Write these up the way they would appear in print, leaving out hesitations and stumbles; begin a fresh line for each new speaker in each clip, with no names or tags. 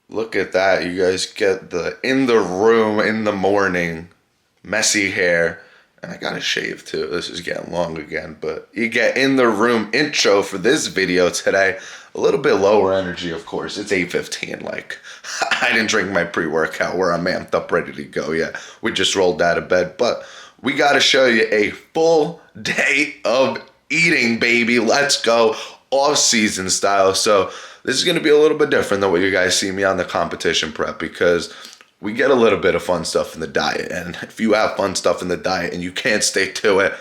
Look at that. You guys get the in the room in the morning messy hair. And I got to shave too. This is getting long again. But you get in the room intro for this video today. A little bit lower energy, of course. It's 8:15. Like, I didn't drink my pre-workout where I'm amped up ready to go yet. We just rolled out of bed. But we got to show you a full day of eating, baby. Let's go. Off-season style. So this is going to be a little bit different than what you guys see me on the competition prep, because we get a little bit of fun stuff in the diet. And if you have fun stuff in the diet and you can't stay to it,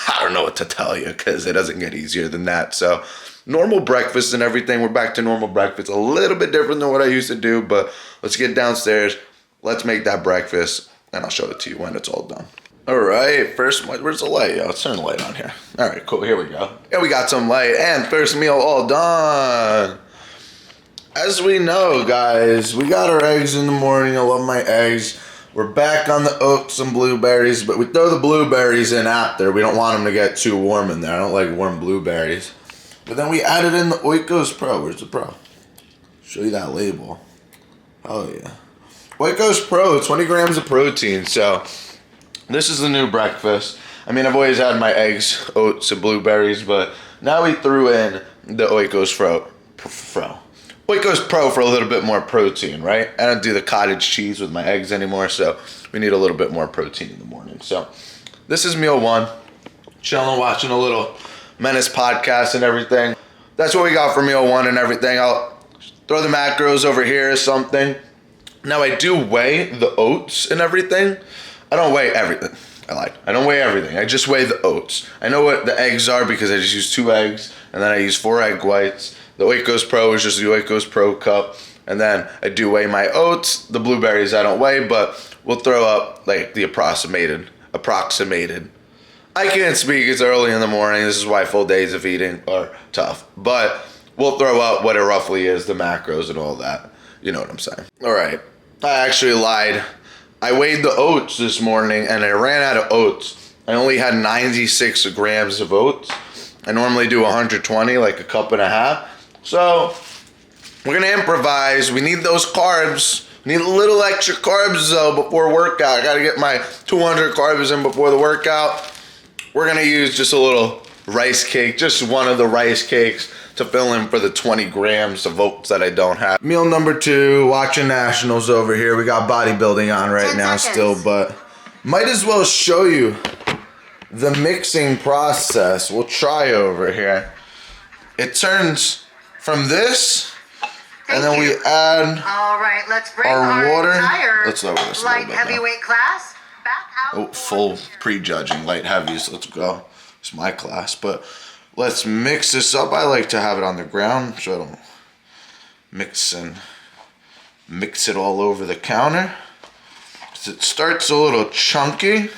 I don't know what to tell you, because it doesn't get easier than that. So normal breakfast and everything. We're back to normal breakfast. A little bit different than what I used to do, but let's get downstairs. Let's make that breakfast, and I'll show it to you when it's all done. All right, first, where's the light? Yo, let's turn the light on here. All right, cool, here we go. Yeah, we got some light, and first meal all done. As we know, guys, we got our eggs in the morning. I love my eggs. We're back on the oats and blueberries, but we throw the blueberries in after. We don't want them to get too warm in there. I don't like warm blueberries. But then we added in the Oikos Pro. Where's the Pro? Show you that label. Oh, yeah. Oikos Pro, 20 grams of protein. So this is the new breakfast. I mean, I've always had my eggs, oats, and blueberries, but now we threw in the Oikos Pro. Oikos Pro for a little bit more protein, right? I don't do the cottage cheese with my eggs anymore, so we need a little bit more protein in the morning. So this is meal one. Chilling, watching a little Menace podcast and everything. That's what we got for meal one and everything. I'll throw the macros over here or something. Now I do weigh the oats and everything. I don't weigh everything. I lied. I don't weigh everything. I just weigh the oats. I know what the eggs are because I just use 2 eggs, and then I use 4 egg whites. The Oikos Pro is just the Oikos Pro cup. And then I do weigh my oats. The blueberries I don't weigh, but we'll throw up like the approximated. I can't speak. It's early in the morning. This is why full days of eating are tough. But we'll throw up what it roughly is, the macros and all that. You know what I'm saying. All right. I actually lied. I weighed the oats this morning, and I ran out of oats. I only had 96 grams of oats. I normally do 120, like a cup and a half. So we're going to improvise. We need those carbs. We need a little extra carbs, though, before workout. I got to get my 200 carbs in before the workout. We're going to use just a little rice cake, just one of the rice cakes to fill in for the 20 grams of oats that I don't have. Meal number 2, watching Nationals over here. We got bodybuilding on right now still, but might as well show you the mixing process. We'll try over here. It turns from this, and then we add
all right, let's bring
our water.
Let's lower this light heavyweight class back out.
Oh, full prejudging light heavies. Let's go. It's my class, but let's mix this up. I like to have it on the ground so I don't mix it all over the counter. It starts a little chunky.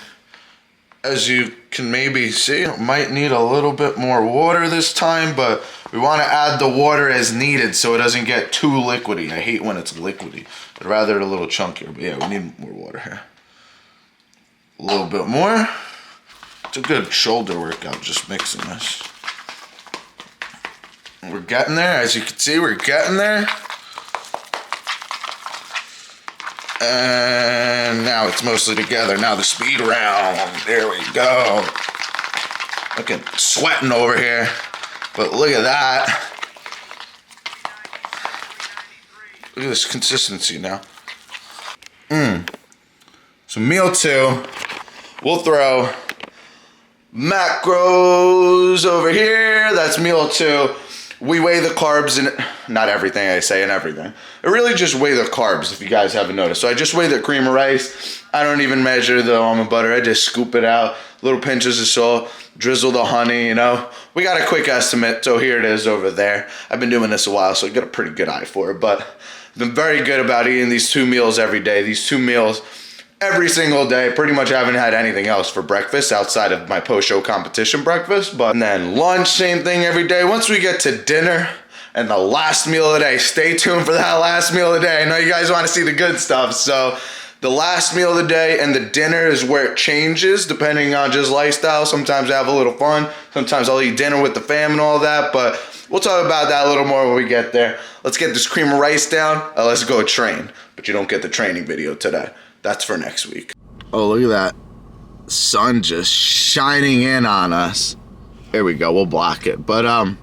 As you can maybe see, it might need a little bit more water this time, but we want to add the water as needed so it doesn't get too liquidy. I hate when it's liquidy. I'd rather it a little chunkier, but yeah, we need more water here. A little bit more. It's a good shoulder workout just mixing this. We're getting there. As you can see, we're getting there. And now it's mostly together. Now the speed round. There we go. Looking sweating over here. But look at that. Look at this consistency now. So meal 2. We'll throw macros over here. That's meal 2. We weigh the carbs in, not everything I say and everything. I really just weigh the carbs, if you guys haven't noticed. So I just weigh the cream of rice. I don't even measure the almond butter. I just scoop it out. Little pinches of salt, drizzle the honey, you know. We got a quick estimate, so here it is over there. I've been doing this a while, so I got a pretty good eye for it. But I've been very good about eating these 2 meals every day. These 2 meals every single day. Pretty much haven't had anything else for breakfast outside of my post-show competition breakfast. But and then lunch, same thing every day. Once we get to dinner and the last meal of the day, stay tuned for that last meal of the day. I know you guys want to see the good stuff. So the last meal of the day and the dinner is where it changes depending on just lifestyle. Sometimes I have a little fun. Sometimes I'll eat dinner with the fam and all that. But we'll talk about that a little more when we get there. Let's get this cream of rice down. Let's go train. But you don't get the training video today. That's for next week. Oh, look at that. Sun just shining in on us. There we go. We'll block it. But I'm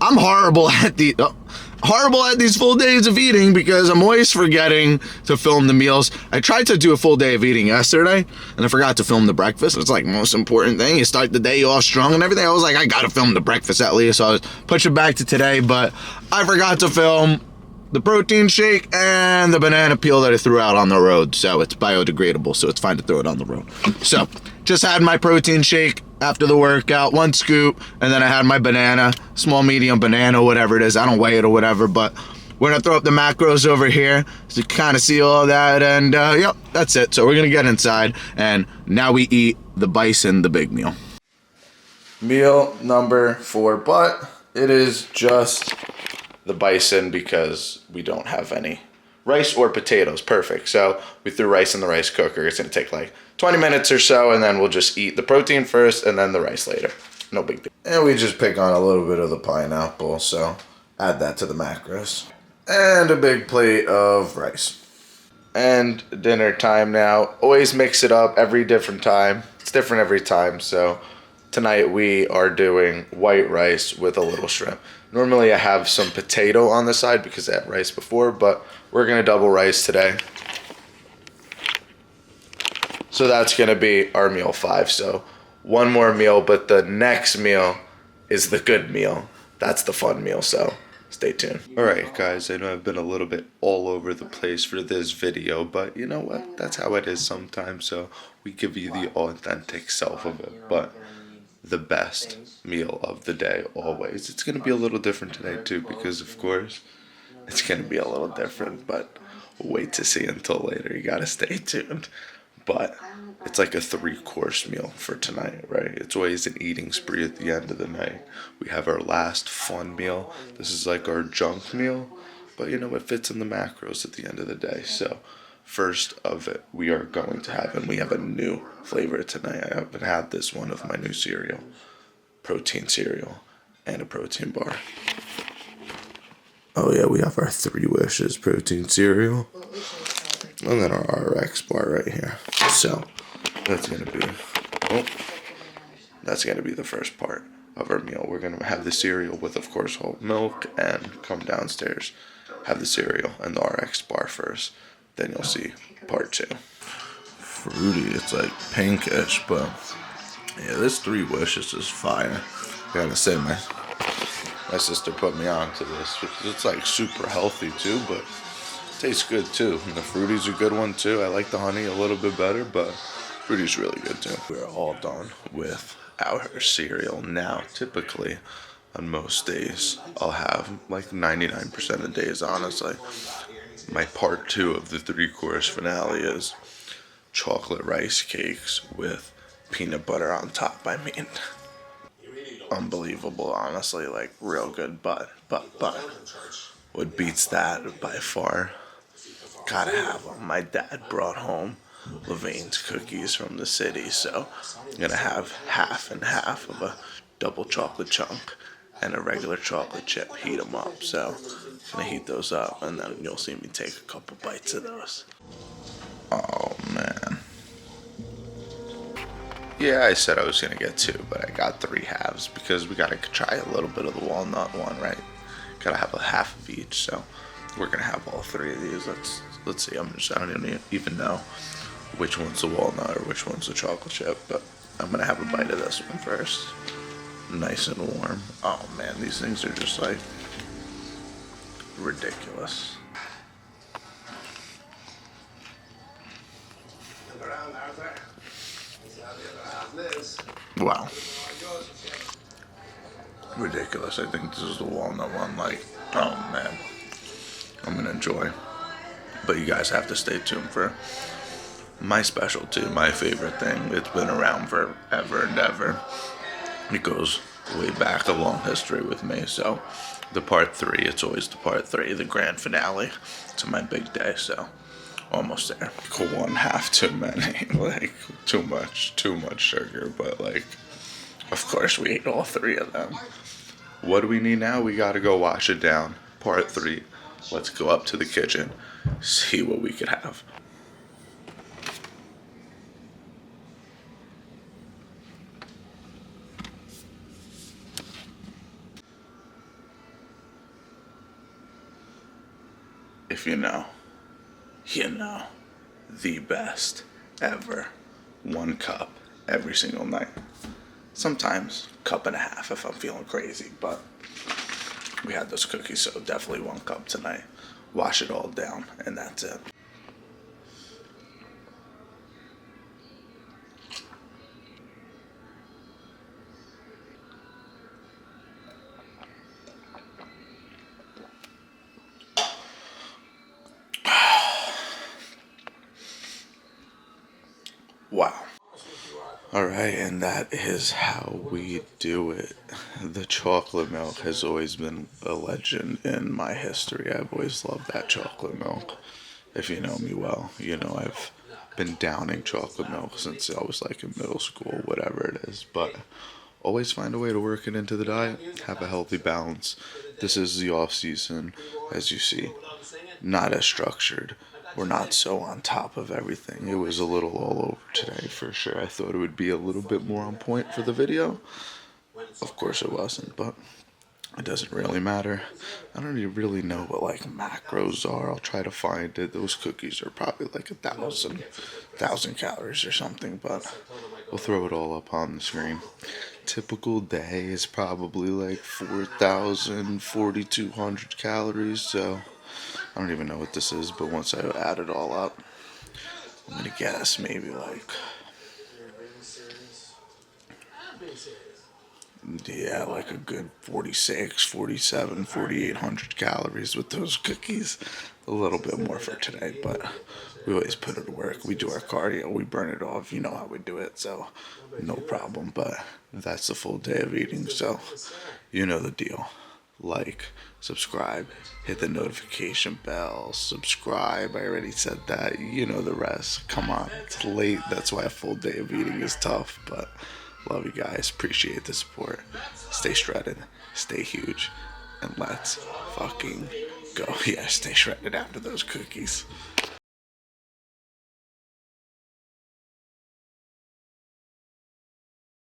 horrible at these full days of eating because I'm always forgetting to film the meals. I tried to do a full day of eating yesterday and I forgot to film the breakfast. It's like the most important thing. You start the day off strong and everything. I was like, I gotta film the breakfast at least. So I was pushing back to today, but I forgot to film the protein shake and the banana peel that I threw out on the road. So it's biodegradable, so it's fine to throw it on the road. So just had my protein shake after the workout, 1 scoop, and then I had my banana, small, medium banana, whatever it is. I don't weigh it or whatever, but we're gonna throw up the macros over here so you kind of see all that, and yep, that's it. So we're gonna get inside, and now we eat the bison, the big meal. Meal number 4, but it is just the bison because we don't have any rice or potatoes. Perfect. So we threw rice in the rice cooker. It's gonna take like 20 minutes or so, and then we'll just eat the protein first and then the rice later. No big deal. And we just pick on a little bit of the pineapple, so add that to the macros. And a big plate of rice. And dinner time now. Always mix it up every different time. It's different every time, so tonight we are doing white rice with a little shrimp. Normally I have some potato on the side because I had rice before, but we're gonna double rice today. So that's gonna be our meal 5. So 1 more meal, but the next meal is the good meal. That's the fun meal, so stay tuned. Alright guys, I know I've been a little bit all over the place for this video, but you know what? That's how it is sometimes, so we give you the authentic self of it. But the best meal of the day always. It's gonna be a little different today too, because of course it's gonna be a little different, but wait to see until later. You gotta stay tuned. But it's like a 3-course meal for tonight, right? It's always an eating spree at the end of the night. We have our last fun meal. This is like our junk meal, but you know, it fits in the macros at the end of the day. So first of it, we are going to have, and we have a new flavor tonight. I haven't had this one of my new cereal. Protein cereal and a protein bar. Oh yeah, we have our 3 wishes protein cereal. And then our RX bar right here. So that's gonna be the first part of our meal. We're gonna have the cereal with, of course, whole milk, and come downstairs, have the cereal and the RX bar first. Then you'll see part 2. Fruity, it's like pinkish, but yeah, this 3 wishes is fire. I gotta say, my sister put me on to this. It's like super healthy too, but tastes good too. And the fruity's a good one too. I like the honey a little bit better, but fruity's really good too. We're all done with our cereal now. Typically, on most days, I'll have like 99% of days, honestly. My part 2 of the 3-course finale is chocolate rice cakes with peanut butter on top. I mean, unbelievable, honestly, like real good, but what beats that by far? Gotta have them. My dad brought home Levain's cookies from the city, so I'm gonna have half and half of a double chocolate chunk and a regular chocolate chip. Heat them up, so I'm gonna heat those up, and then you'll see me take a couple bites of those. Oh man. Yeah, I said I was gonna get 2, but I got 3 halves because we gotta try a little bit of the walnut one, right? Gotta have a half of each, so we're gonna have all 3 of these. Let's see. I don't even know which one's the walnut or which one's the chocolate chip, but I'm gonna have a bite of this one first. Nice and warm. Oh man, these things are just like ridiculous. Wow. Ridiculous. I think this is the walnut one. Like, oh man, I'm gonna enjoy. But you guys have to stay tuned for my specialty, my favorite thing. It's been around forever and ever. It goes way back, a long history with me. So the part 3, it's always the part 3, the grand finale to my big day. So almost there. 1 half too many, like too much sugar. But like, of course we ate all 3 of them. What do we need now? We gotta go wash it down. Part 3. Let's go up to the kitchen, see what we could have. If you know, you know. The best ever. 1 cup every single night. Sometimes cup and a half if I'm feeling crazy, but we had those cookies, so definitely 1 cup tonight. Wash it all down, and that's it. Wow. Alright, and that is how we do it. The chocolate milk has always been a legend in my history. I've always loved that chocolate milk. If you know me well, you know I've been downing chocolate milk since I was like in middle school, whatever it is. But always find a way to work it into the diet, have a healthy balance. This is the off season, as you see. Not as structured. We're not so on top of everything. It was a little all over today for sure. I thought it would be a little bit more on point for the video. Of course it wasn't, but it doesn't really matter. I don't even really know what like macros are. I'll try to find it. Those cookies are probably like 1,000 calories or something, but we'll throw it all up on the screen. Typical day is probably like 4,000, 4,200 calories, so I don't even know what this is, but once I add it all up, I'm gonna guess maybe like, yeah, like a good 46, 47, 4,800 calories with those cookies. A little bit more for today, but we always put it to work. We do our cardio, we burn it off. You know how we do it, so no problem. But that's the full day of eating, so you know the deal. Like, subscribe, hit the notification bell, subscribe. I already said that. You know the rest. Come on, it's late. That's why a full day of eating is tough, but love you guys. Appreciate the support. Stay shredded, stay huge, and let's fucking go. Yeah, stay shredded after those cookies.